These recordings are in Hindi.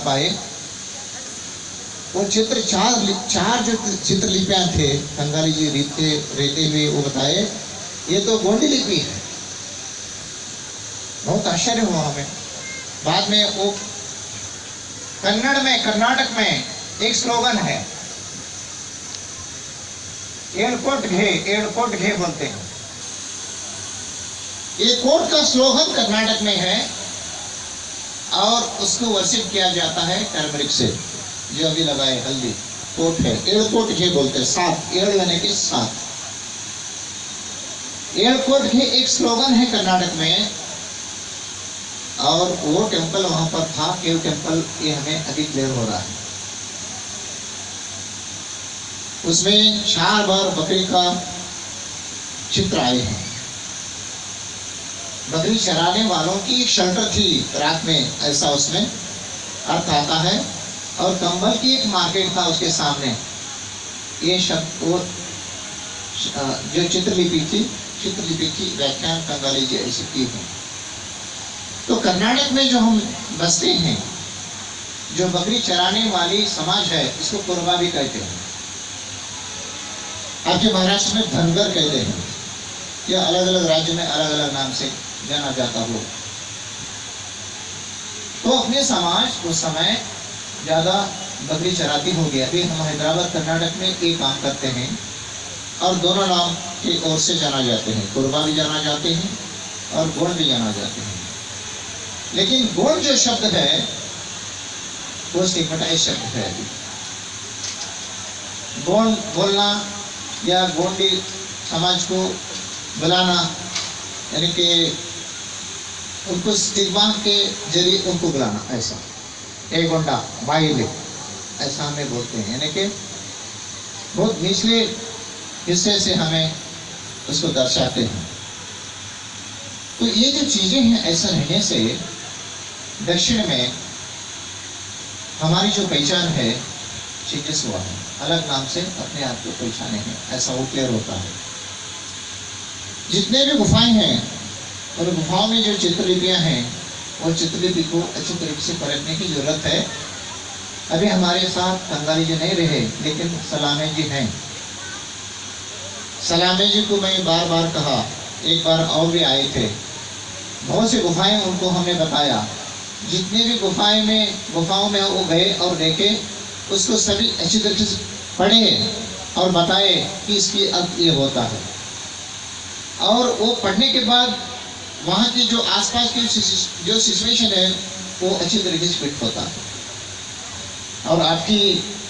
पाए। वो चार जो चित्रलिपियां थे कंगाली जी रहते हुए वो बताए ये तो गोंडी लिपि है। बहुत आश्चर्य हुआ हमें। बाद में वो कन्नड़ में, कर्नाटक में एक स्लोगन है, एयरपोर्ट घे बोलते हैं। ये कोर्ट का स्लोगन कर्नाटक में है और उसको वर्शिप किया जाता है टर्मरिक से, जो अभी लगाए हल्दी। कोर्ट है, एयरपोर्ट घे बोलते हैं, सात, एड़ यानी कि सात। एयरपोर्ट घे एक स्लोगन है कर्नाटक में। और वो टेम्पल वहां पर था, केव टेम्पल, ये हमें अभी क्लियर हो रहा है। उसमें 4 बार बकरी का चित्र आए हैं। बकरी चराने वालों की एक शेल्टर थी रात में, ऐसा उसमें अर्थ आता है। और कंबल की एक मार्केट था उसके सामने। ये शब्द वो जो चित्रलिपि की व्याख्यान कंगाली जी ऐसी की है। तो कर्नाटक में जो हम बसते हैं, जो बकरी चराने वाली समाज है, इसको कोरबा भी कहते हैं। आपके महाराष्ट्र में धनगर कहते हैं, या अलग अलग राज्य में अलग अलग नाम से जाना जाता हो। तो अपने समाज उस समय ज्यादा बकरी चराती होगी। अभी हम हैदराबाद कर्नाटक में एक काम करते हैं और दोनों नाम की ओर से जाना जाते हैं, कोरबा भी जाना जाते हैं और गोंड भी जाना जाते हैं। लेकिन गोंड जो शब्द है वो स्टिग्मेटाइज शब्द है। गोंड बोलना या गोंडी समाज को बुलाना, यानी कि उनको स्टिग्मा के जरिए उनको बुलाना, ऐसा ए गोंडा बाइले ऐसा हमें बोलते हैं। यानी कि बहुत निचले हिस्से से हमें उसको दर्शाते हैं। तो ये जो चीजें हैं, ऐसा रहने से दक्षिण में हमारी जो पहचान है चेंजेस हुआ है, अलग नाम से अपने आप को पहचाने हैं, ऐसा वो क्लियर होता है। जितने भी गुफाएं हैं और गुफाओं में जो चित्रलिपियां हैं, वो चित्रलिपि को अच्छी तरीके से परखने की जरूरत है। अभी हमारे साथ कंगाली जी नहीं रहे, लेकिन सलामे जी हैं। सलामे जी को मैं बार बार कहा, एक बार और भी आए थे। बहुत सी गुफाएं उनको हमने बताया। जितने भी गुफाओं में वो गए और देखे, उसको सभी अच्छी तरीके से पढ़े और बताए कि इसकी अर्थ ये होता है। और वो पढ़ने के बाद वहाँ की जो आसपास की जो सिचुएशन है वो अच्छी तरीके से फिट होता है। और आपकी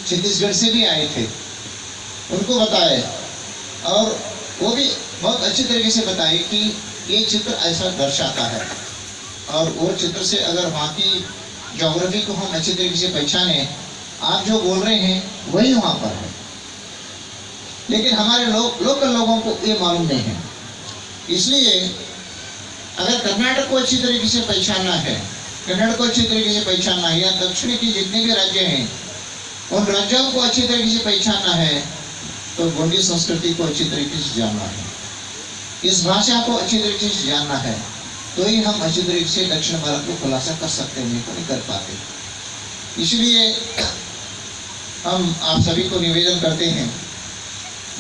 छत्तीसगढ़ से भी आए थे, उनको बताए और वो भी बहुत अच्छी तरीके से बताए कि ये चित्र ऐसा दर्शाता है। और वो चित्र से अगर वहाँ की ज्योग्राफी को हम अच्छी तरीके से पहचाने, आप जो बोल रहे हैं वही वहाँ पर है, लेकिन हमारे लोकल लोगों को ये मालूम नहीं है। इसलिए अगर कर्नाटक को अच्छी तरीके से पहचानना है, कन्नड़ को अच्छी तरीके से पहचानना है, या दक्षिण की जितने भी राज्य हैं उन राज्यों को अच्छी तरीके से पहचानना है, तो गोंडी संस्कृति को अच्छी तरीके से जानना है, इस भाषा को अच्छी तरीके से जानना है, तो ही हम अच्छी तरीके से दक्षिण भारत को खुलासा कर सकते हैं, तो नहीं कर पाते। इसलिए हम आप सभी को निवेदन करते हैं,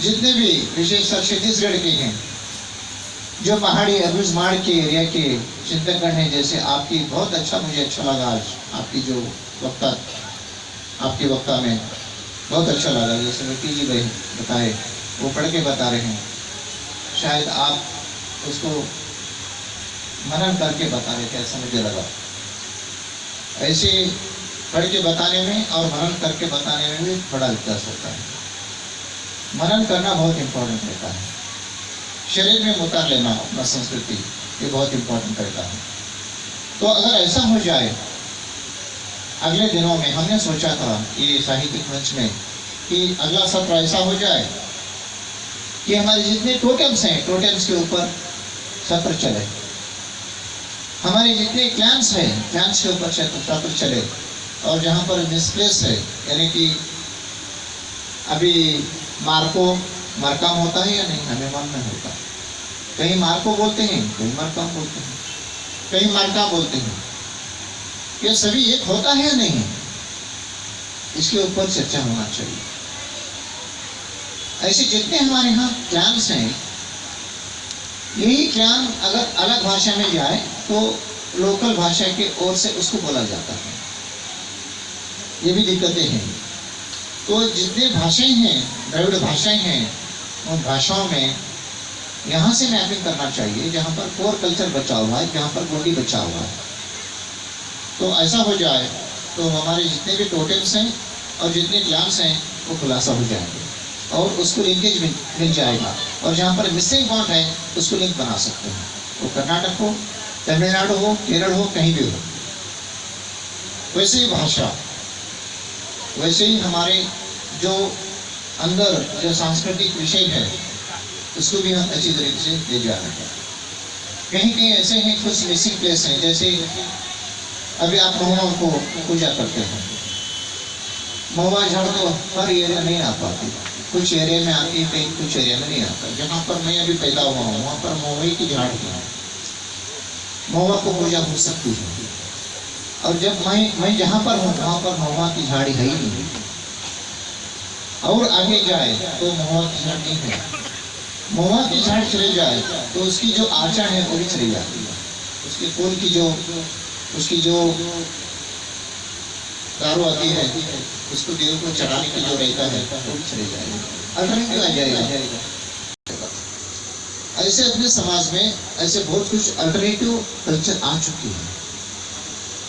जितने भी विशेषकर छत्तीसगढ़ के हैं, जो पहाड़ी अबुझमाड़ के एरिया के चिंतकगण हैं, जैसे आपकी बहुत अच्छा, मुझे अच्छा लगा आज आपकी जो आपके वक्ता में बहुत अच्छा लगा। जैसे मिट्टी जी भाई बताए, वो पढ़ के बता रहे हैं, शायद आप उसको मनन करके बता रहे थे, ऐसा मुझे लगा। ऐसे पढ़ के बताने में और मनन करके बताने में भी बड़ा व्यत्यास होता है। मनन करना बहुत इम्पोर्टेंट रहता है, शरीर में उतार लेना अपना संस्कृति, ये बहुत इम्पोर्टेंट रहता है। तो अगर ऐसा हो जाए, अगले दिनों में हमने सोचा था ये साहित्यिक मंच में कि अगला सत्र ऐसा हो जाए कि हमारे जितने टोटम्स हैं, टोटम्स के ऊपर सत्र चले, हमारे जितने क्लैंस हैं, क्लैंस के ऊपर सत्र चले, और जहाँ पर मिसप्लेस है, यानी कि अभी मार्काम होता है या नहीं, हमें मालूम नहीं होता। कहीं मार्को बोलते हैं, कहीं मार्काम बोलते हैं, कहीं मार्का बोलते हैं। ये सभी एक होता है या नहीं? इसके ऊपर चर्चा होना चाहिए। ऐसे जितने हमारे यहाँ क्लान्स हैं, यही क्लान अगर अलग भाषा में जाए तो लोकल भाषा के ओर से उसको बोला जाता है। ये भी दिक्कतें हैं। तो जितने भाषाएं हैं, द्रविड़ भाषाएं हैं, उन भाषाओं में यहाँ से मैपिंग करना चाहिए जहाँ पर कोर कल्चर बचा हुआ है, जहाँ पर गोंडी बचा हुआ है। तो ऐसा हो जाए तो हमारे जितने भी टोटम्स हैं और जितने क्लान्स हैं वो खुलासा हो जाएंगे और उसको लिंकेज मिल जाएगा। और जहाँ पर मिसिंग पॉइंट है उसको लिंक बना सकते हैं, वो कर्नाटक हो, तमिलनाडु हो, केरल हो, कहीं भी हो। वैसे ही भाषा, वैसे ही हमारे जो अंदर जो सांस्कृतिक विषय है उसको भी हम अच्छी तरीके से ले जा रहे हैं। कहीं कहीं ऐसे हैं कुछ मिसिंग प्लेस हैं, जैसे अभी आप महुआ को पूजा करते हैं। महुआ झाड़ तो हर एरिया नहीं आ पाती, कुछ एरिया में आती है, कहीं कुछ एरिया में नहीं आता। जहाँ पर मैं अभी पैदा हुआ हूँ वहाँ पर महुए की झाड़ है, महुआ को पूजा हो सकती है। और जब मैं जहाँ पर हूँ वहाँ पर महुआ की झाड़ी है ही नहीं, और आगे जाए तो महुआ की झाड़ नहीं है। महुआ की झाड़ चले जाए तो उसकी जो आचरण है वो भी चली जाती है, उसके फूल की जो उसकी जो दारू आती है उसको देव को चढ़ाने की जो रहता है वो भी चले जाएगा, अल्टरनेटिव आ जाएगा। ऐसे अपने समाज में ऐसे बहुत कुछ अल्टरनेटिव कल्चर आ चुकी है,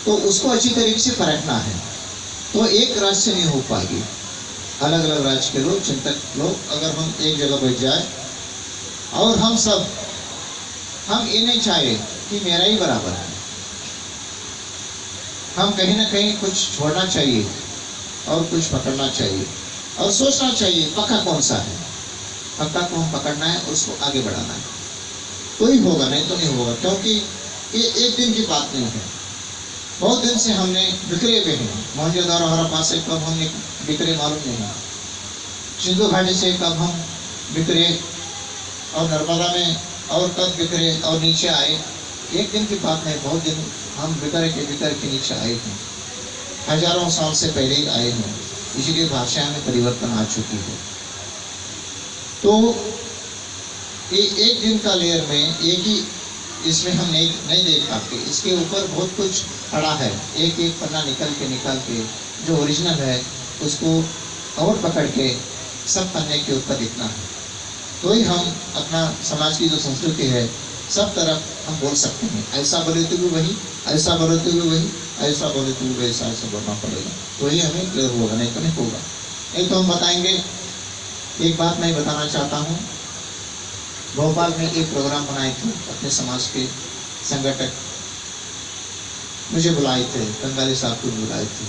तो उसको अच्छी तरीके से परखना है। तो एक राज्य से नहीं हो पाएगी, अलग अलग राज्य के लोग, चिंतक लोग अगर हम एक जगह बैठ जाए और हम ये नहीं चाहे कि मेरा ही बराबर है, हम कहीं ना कहीं कुछ छोड़ना चाहिए और कुछ पकड़ना चाहिए और सोचना चाहिए पक्का कौन सा है, पक्का को हम पकड़ना है और उसको आगे बढ़ाना है, तो ही होगा, नहीं तो नहीं होगा। क्योंकि ये एक दिन की बात नहीं है, बहुत दिन से हमने बिखरे हुए हैं। मोहनजोदड़ो हड़प्पा से कब हमने बिखरे मालूम नहीं, सिंधु घाटी से कब हम बिखरे और नर्मदा में और कब बिखरे और नीचे आए, एक दिन की बात नहीं, बहुत दिन हम बिखर के नीचे आए हैं, हजारों साल से पहले ही आए हैं। इसलिए भाषा में परिवर्तन आ चुकी है। तो ये एक दिन का लेयर में एक ही इसमें हम नहीं देख पाते, इसके ऊपर बहुत कुछ पड़ा है। एक एक पन्ना निकल के जो ओरिजिनल है उसको और पकड़ के सब पन्ने के ऊपर लिखना है, तो ही हम अपना समाज की जो संस्कृति है सब तरफ हम बोल सकते हैं। ऐसा बोले तो भी वही, ऐसा बोले तो भी वही, ऐसा बोले तो भी वैसा, ऐसा बोलना पड़ेगा, तो ही हमें क्लियर होगा, नहीं तो नहीं होगा। एक तो हम बताएंगे। एक बात मैं बताना चाहता हूँ, भोपाल में एक प्रोग्राम बनाए थे अपने समाज के संगठक, मुझे बुलाए थे, बंगाली साहब को बुलाए थे।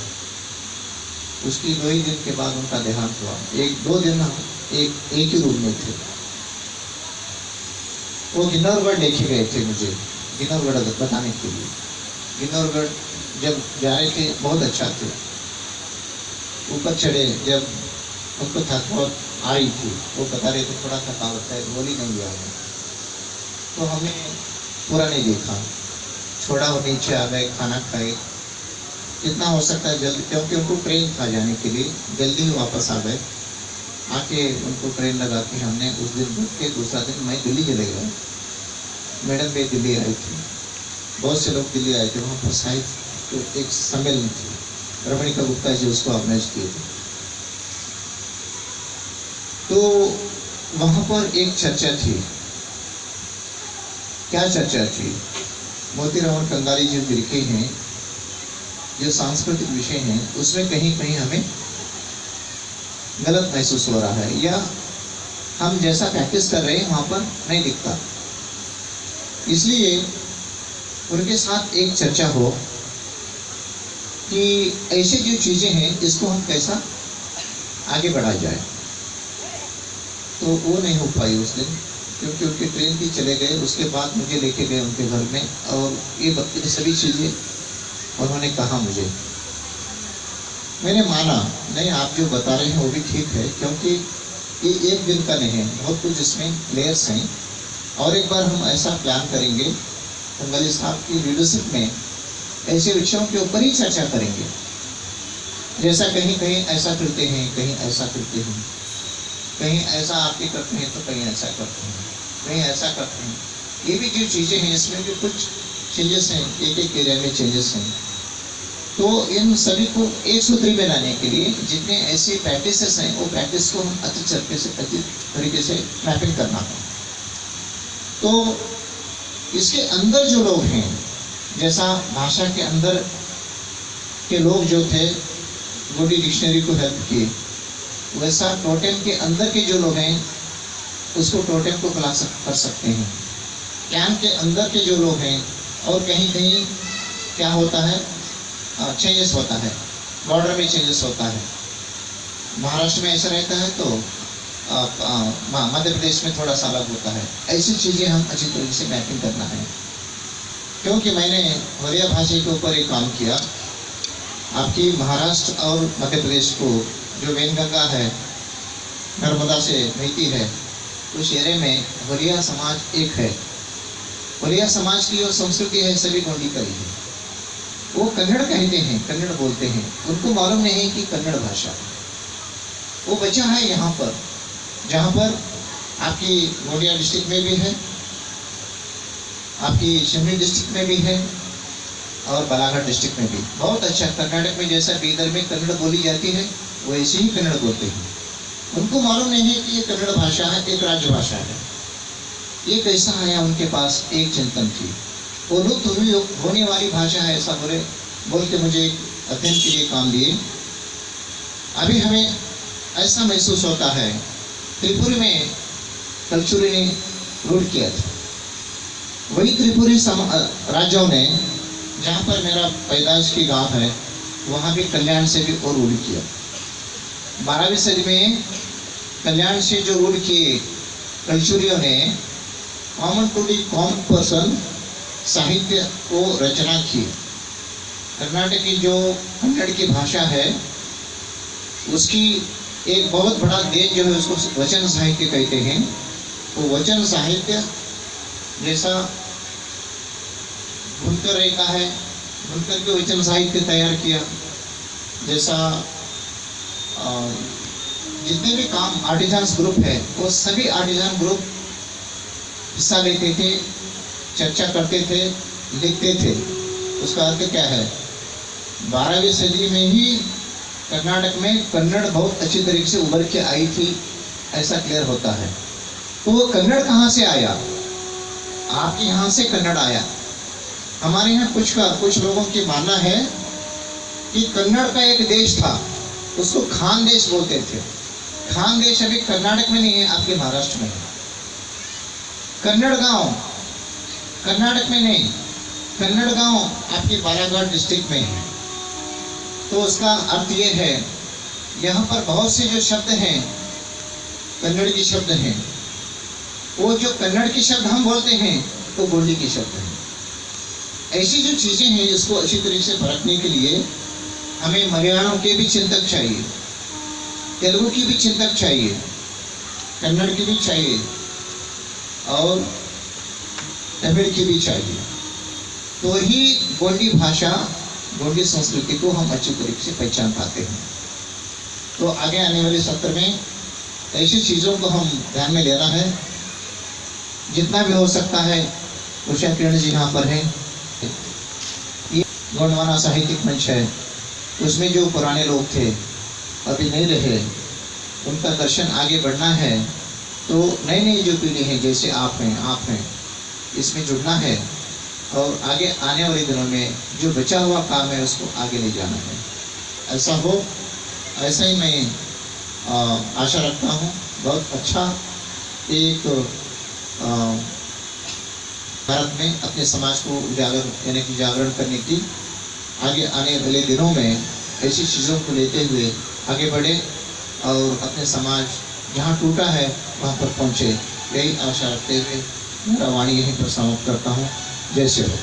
उसकी 2 ही दिन के बाद उनका देहांत हुआ। 1-2 दिन हम एक ही रूम में थे। वो गिन्नौरगढ़ लेके गए थे मुझे, गिन्नौरगढ़ बताने के लिए। गिन्नौरगढ़ जब जा रहे थे बहुत अच्छा थे, ऊपर चढ़े, जब उनको थकावट आ रही थी, वो बता रहे थे थोड़ा थकावट है, गोली नहीं लिया है, तो हमें पूरा नहीं देखा, छोड़ा और नीचे आ गए, खाना खाए, जितना हो सकता है जल्दी, क्योंकि उनको ट्रेन था जाने के लिए, जल्दी ही वापस आ गए। आके उनको ट्रेन लगा के हमने उस दिन रुक के दूसरा दिन मैं दिल्ली चले गया। मैडम भी दिल्ली आई थी, बहुत से लोग दिल्ली आए थे, वहाँ पर साहित्य तो एक सम्मेलन थी, रमणिका गुप्ता जी उसको ऑर्गेनाइज किए थे। तो वहाँ पर एक चर्चा थी। क्या चर्चा थी? मोतीराम कंगाली जी लिखे हैं जो सांस्कृतिक विषय हैं, उसमें कहीं कहीं हमें गलत महसूस हो रहा है, या हम जैसा प्रैक्टिस कर रहे हैं वहाँ पर नहीं दिखता। इसलिए उनके साथ एक चर्चा हो कि ऐसे जो चीज़ें हैं इसको हम कैसा आगे बढ़ाया जाए। तो वो नहीं हो पाई उस दिन, क्योंकि उनकी ट्रेन भी चले गए। उसके बाद मुझे लेके गए उनके घर में, और ये सभी चीज़ें उन्होंने कहा मुझे, मैंने माना नहीं, आप जो बता रहे हैं वो भी ठीक है, क्योंकि ये एक दिन का नहीं है, बहुत कुछ इसमें लेयर्स हैं। और एक बार हम ऐसा प्लान करेंगे, कंगाली साहब की लीडरशिप में ऐसे विषयों के ऊपर ही चर्चा करेंगे, जैसा कहीं कहीं ऐसा करते हैं, कहीं ऐसा करते हैं, कहीं ऐसा आरती करते हैं तो कहीं ऐसा करते हैं, कहीं ऐसा करते हैं। ये भी जो चीज़ें हैं इसमें भी कुछ चेंजेस हैं, एक एक एरिया में चेंजेस हैं। तो इन सभी को एक सूत्री में लाने के लिए जितने ऐसे प्रैक्टिसेस हैं वो प्रैक्टिस को हम अच्छी तरीके से मैपिंग करना है। तो इसके अंदर जो लोग हैं, जैसा भाषा के अंदर के लोग जो थे गोडी डिक्शनरी को हेल्प किए, वैसा टोटेम के अंदर के जो लोग हैं उसको टोटेम को कर सकते हैं। ज्ञान के अंदर के जो लोग हैं, और कहीं कहीं क्या होता है, चेंजेस होता है, बॉर्डर में चेंजेस होता है। महाराष्ट्र में ऐसा रहता है तो मध्य प्रदेश में थोड़ा सा अलग होता है। ऐसी चीज़ें हम अच्छी तरीके से मैपिंग करना है। क्योंकि मैंने वरिया भाषा के ऊपर एक काम किया, आपकी महाराष्ट्र और मध्य प्रदेश को जो वेनगंगा है नर्मदा से बहती है, उस एरिया में वरिया समाज एक है। वरिया समाज की जो संस्कृति है सभी गोंडी का ही है। वो कन्नड़ कहते हैं, कन्नड़ बोलते हैं, उनको मालूम नहीं है कि कन्नड़ भाषा वो बचा है यहाँ पर, जहाँ पर आपकी गोंडिया डिस्ट्रिक्ट में भी है, आपकी शिमली डिस्ट्रिक्ट में भी है और बालाघाट डिस्ट्रिक्ट में भी। बहुत अच्छा, कर्नाटक में जैसा बीदर में कन्नड़ बोली जाती है वैसे ही कन्नड़ बोलते हैं। उनको मालूम नहीं है कि ये कन्नड़ भाषा है, एक राज्य भाषा है। ये कैसा आया, उनके पास एक चिंतन थी, वो लुप्त हुई होने वाली भाषा है ऐसा बोल के मुझे एक अध्ययन के लिए काम दिए। अभी हमें ऐसा महसूस होता है, त्रिपुरी में कलचुरी ने रूल किया था, वही त्रिपुरी राज्यों ने, जहाँ पर मेरा पैदाइश की गांव है, वहाँ भी कल्याण से भी और रूल किया। 12वीं सदी में कल्याण से जो रूल किए कलचुरियों ने, common to the common person साहित्य को रचना की। कर्नाटक की जो कन्नड़ की भाषा है उसकी एक बहुत बड़ा देन जो है उसको वचन साहित्य कहते हैं। वो वचन साहित्य जैसा बुनकर रहता है, बुनकर के वचन साहित्य तैयार किया, जैसा जितने भी काम आर्टिजान्स ग्रुप है वो सभी आर्टिजान ग्रुप हिस्सा लेते थे, चर्चा करते थे, लिखते थे। उसका अर्थ क्या है, 12वीं सदी में ही कर्नाटक में कन्नड़ बहुत अच्छी तरीके से उभर के आई थी, ऐसा क्लियर होता है। तो वो कन्नड़ कहाँ से आया, आपके यहाँ से कन्नड़ आया। हमारे यहाँ कुछ लोगों की मानना है कि कन्नड़ का एक देश था, उसको खान देश बोलते थे। खान देश अभी कर्नाटक में नहीं है, आपके महाराष्ट्र में है। कन्नड़ गांव कर्नाटक में नहीं, कन्नड़ गांव आपके बालाघाट डिस्ट्रिक्ट में है। तो उसका अर्थ ये है, यहाँ पर बहुत से जो शब्द हैं कन्नड़ के शब्द हैं, वो जो कन्नड़ के शब्द हम बोलते हैं तो गोंडी के शब्द हैं। ऐसी जो चीज़ें हैं इसको अच्छी तरीके से परखने के लिए हमें मलयालम के भी चिंतक चाहिए, तेलुगु की भी चिंतक चाहिए, कन्नड़ की भी चाहिए और तमिल की भी चाहिए। तो ही गोंडी भाषा, गोंडी संस्कृति को हम अच्छी तरीके से पहचान पाते हैं। तो आगे आने वाले सत्र में ऐसी चीज़ों को हम ध्यान में लेना है, जितना भी हो सकता है। उषा किरण जी यहाँ पर हैं, ये गोंडवाना साहित्यिक मंच है, उसमें जो पुराने लोग थे अभी नहीं रहे, उनका दर्शन आगे बढ़ना है। तो नई नई जो पीढ़ी है, जैसे आप हैं, इसमें जुड़ना है और आगे आने वाले दिनों में जो बचा हुआ काम है उसको आगे ले जाना है। ऐसा हो, ऐसा ही मैं आशा रखता हूँ। बहुत अच्छा एक भारत में अपने समाज को उजागर यानी कि जागरण करने की आगे आने वाले दिनों में ऐसी चीज़ों को लेते हुए आगे बढ़े और अपने समाज जहाँ टूटा है वहाँ पर पहुँचे, यही आशा रखते हुए मेरा वाणी यहीं पर समाप्त करता हूँ। जय श्री राम।